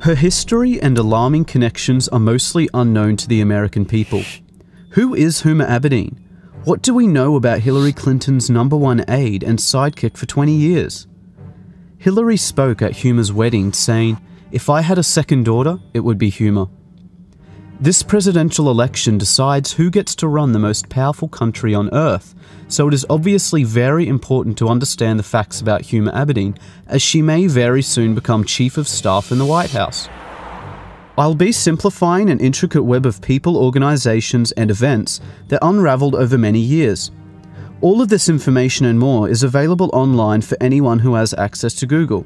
Her history and alarming connections are mostly unknown to the American people. Who is Huma Abedin? What do we know about Hillary Clinton's #1 aide and sidekick for 20 years? Hillary spoke at Huma's wedding saying, "If I had a second daughter, it would be Huma." This presidential election decides who gets to run the most powerful country on earth, so it is obviously very important to understand the facts about Huma Abedin, as she may very soon become Chief of Staff in the White House. I'll be simplifying an intricate web of people, organizations, and events that unraveled over many years. All of this information and more is available online for anyone who has access to Google.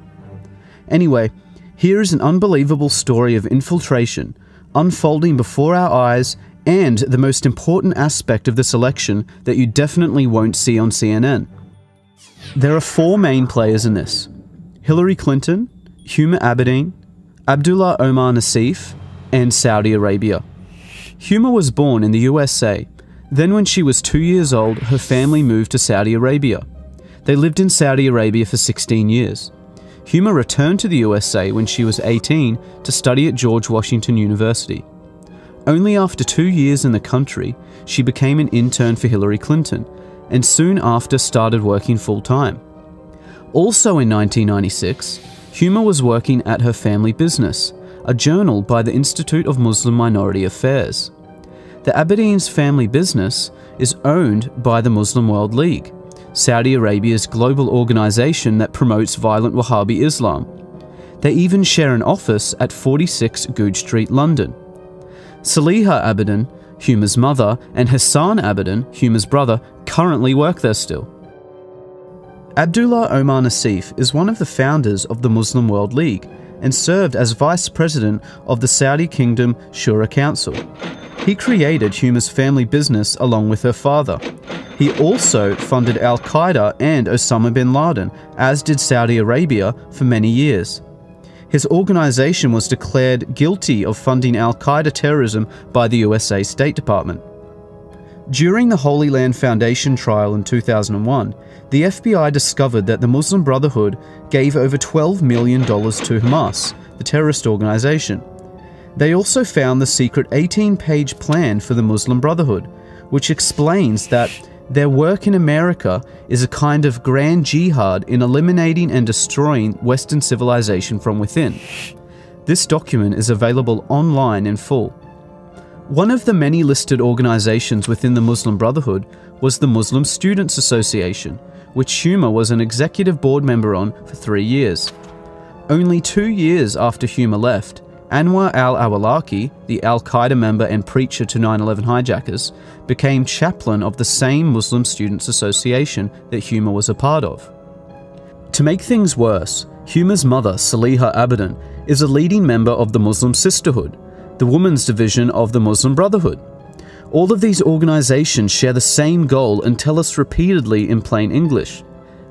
Anyway, here is an unbelievable story of infiltration, unfolding before our eyes, and the most important aspect of this election that you definitely won't see on CNN. There are 4 main players in this: Hillary Clinton, Huma Abedin, Abdullah Omar Nassif, and Saudi Arabia. Huma was born in the USA. Then when she was 2 years old, her family moved to Saudi Arabia. They lived in Saudi Arabia for 16 years. Huma returned to the USA when she was 18 to study at George Washington University. Only after 2 years in the country, she became an intern for Hillary Clinton, and soon after started working full-time. Also in 1996, Huma was working at her family business, a journal by the Institute of Muslim Minority Affairs. The Abedin's family business is owned by the Muslim World League, Saudi Arabia's global organization that promotes violent Wahhabi Islam. They even share an office at 46 Goodge Street, London. Saliha Abedin, Huma's mother, and Hassan Abedin, Huma's brother, currently work there still. Abdullah Omar Nassif is one of the founders of the Muslim World League and served as vice president of the Saudi Kingdom Shura Council. He created Huma's family business along with her father. He also funded Al-Qaeda and Osama bin Laden, as did Saudi Arabia, for many years. His organization was declared guilty of funding Al-Qaeda terrorism by the USA State Department. During the Holy Land Foundation trial in 2001, the FBI discovered that the Muslim Brotherhood gave over $12 million to Hamas, the terrorist organization. They also found the secret 18-page plan for the Muslim Brotherhood, which explains that their work in America is a kind of grand jihad in eliminating and destroying Western civilization from within. This document is available online in full. One of the many listed organizations within the Muslim Brotherhood was the Muslim Students Association, which Huma was an executive board member on for 3 years. Only 2 years after Huma left, Anwar al-Awlaki, the Al-Qaeda member and preacher to 9/11 hijackers, became chaplain of the same Muslim Students Association that Huma was a part of. To make things worse, Huma's mother, Saliha Abedin, is a leading member of the Muslim Sisterhood, the women's division of the Muslim Brotherhood. All of these organizations share the same goal and tell us repeatedly in plain English.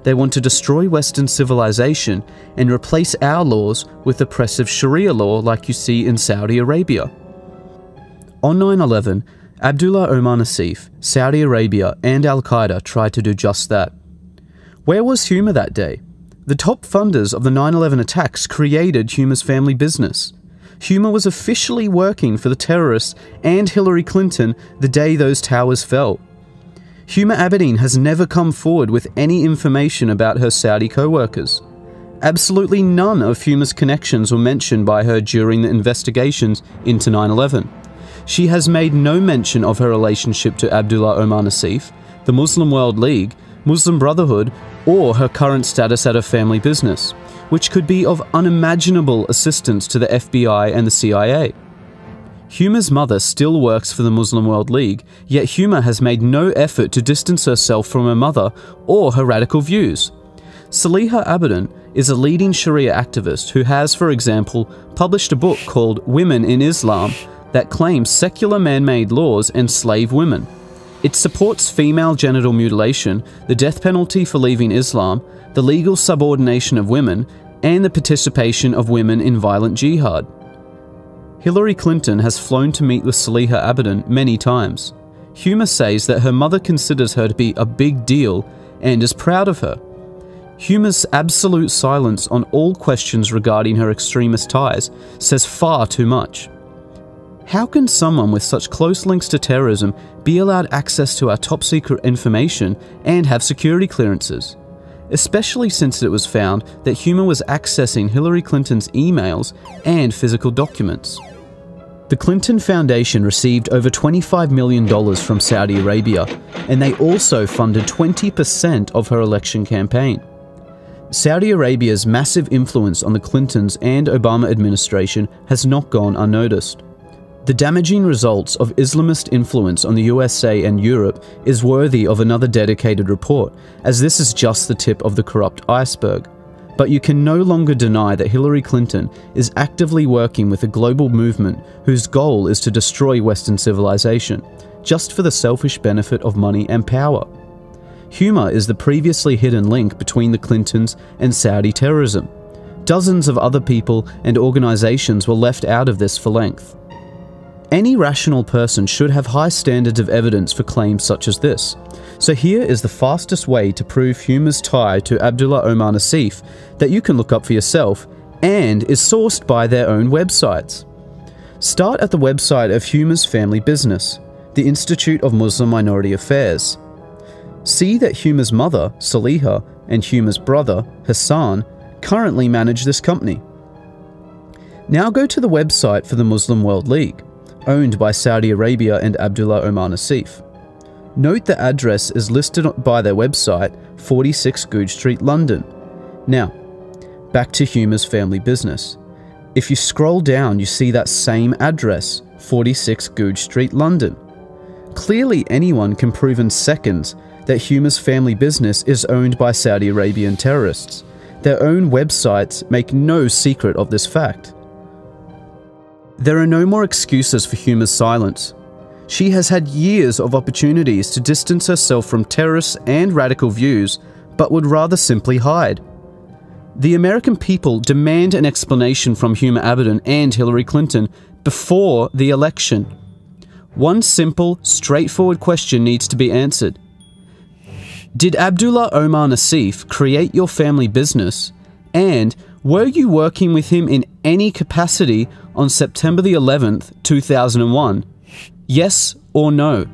They want to destroy Western civilization and replace our laws with oppressive Sharia law like you see in Saudi Arabia. On 9/11, Abdullah Omar Nassif, Saudi Arabia, and Al-Qaeda tried to do just that. Where was Huma that day? The top funders of the 9/11 attacks created Huma's family business. Huma was officially working for the terrorists and Hillary Clinton the day those towers fell. Huma Abedin has never come forward with any information about her Saudi co-workers. Absolutely none of Huma's connections were mentioned by her during the investigations into 9/11. She has made no mention of her relationship to Abdullah Omar Nassif, the Muslim World League, Muslim Brotherhood, or her current status at her family business, which could be of unimaginable assistance to the FBI and the CIA. Huma's mother still works for the Muslim World League, yet Huma has made no effort to distance herself from her mother or her radical views. Saliha Abedin is a leading Sharia activist who has, for example, published a book called Women in Islam that claims secular man-made laws enslave women. It supports female genital mutilation, the death penalty for leaving Islam, the legal subordination of women, and the participation of women in violent jihad. Hillary Clinton has flown to meet with Saliha Abedin many times. Huma says that her mother considers her to be a big deal and is proud of her. Huma's absolute silence on all questions regarding her extremist ties says far too much. How can someone with such close links to terrorism be allowed access to our top-secret information and have security clearances? Especially since it was found that Huma was accessing Hillary Clinton's emails and physical documents. The Clinton Foundation received over $25 million from Saudi Arabia, and they also funded 20% of her election campaign. Saudi Arabia's massive influence on the Clintons and Obama administration has not gone unnoticed. The damaging results of Islamist influence on the USA and Europe is worthy of another dedicated report, as this is just the tip of the corrupt iceberg. But you can no longer deny that Hillary Clinton is actively working with a global movement whose goal is to destroy Western civilization, just for the selfish benefit of money and power. Huma is the previously hidden link between the Clintons and Saudi terrorism. Dozens of other people and organizations were left out of this for length. Any rational person should have high standards of evidence for claims such as this. So here is the fastest way to prove Huma's tie to Abdullah Omar Nassif that you can look up for yourself and is sourced by their own websites. Start at the website of Huma's family business, the Institute of Muslim Minority Affairs. See that Huma's mother, Saliha, and Huma's brother, Hassan, currently manage this company. Now go to the website for the Muslim World League, owned by Saudi Arabia and Abdullah Omar Nassif. Note the address is listed by their website, 46 Goodge Street, London. Now, back to Huma's family business. If you scroll down, you see that same address, 46 Goodge Street, London. Clearly anyone can prove in seconds that Huma's family business is owned by Saudi Arabian terrorists. Their own websites make no secret of this fact. There are no more excuses for Huma's silence. She has had years of opportunities to distance herself from terrorists and radical views, but would rather simply hide. The American people demand an explanation from Huma Abedin and Hillary Clinton before the election. One simple, straightforward question needs to be answered. Did Abdullah Omar Nassif create your family business, and were you working with him in any capacity on September the 11th, 2001? Yes or no?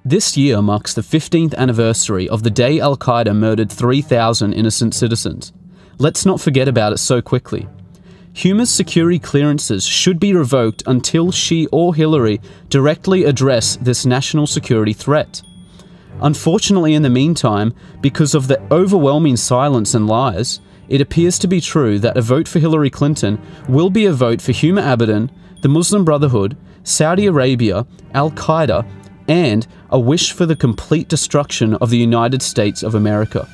This year marks the 15th anniversary of the day Al-Qaeda murdered 3,000 innocent citizens. Let's not forget about it so quickly. Huma's security clearances should be revoked until she or Hillary directly address this national security threat. Unfortunately, in the meantime, because of the overwhelming silence and lies, it appears to be true that a vote for Hillary Clinton will be a vote for Huma Abedin, the Muslim Brotherhood, Saudi Arabia, Al-Qaeda, and a wish for the complete destruction of the United States of America.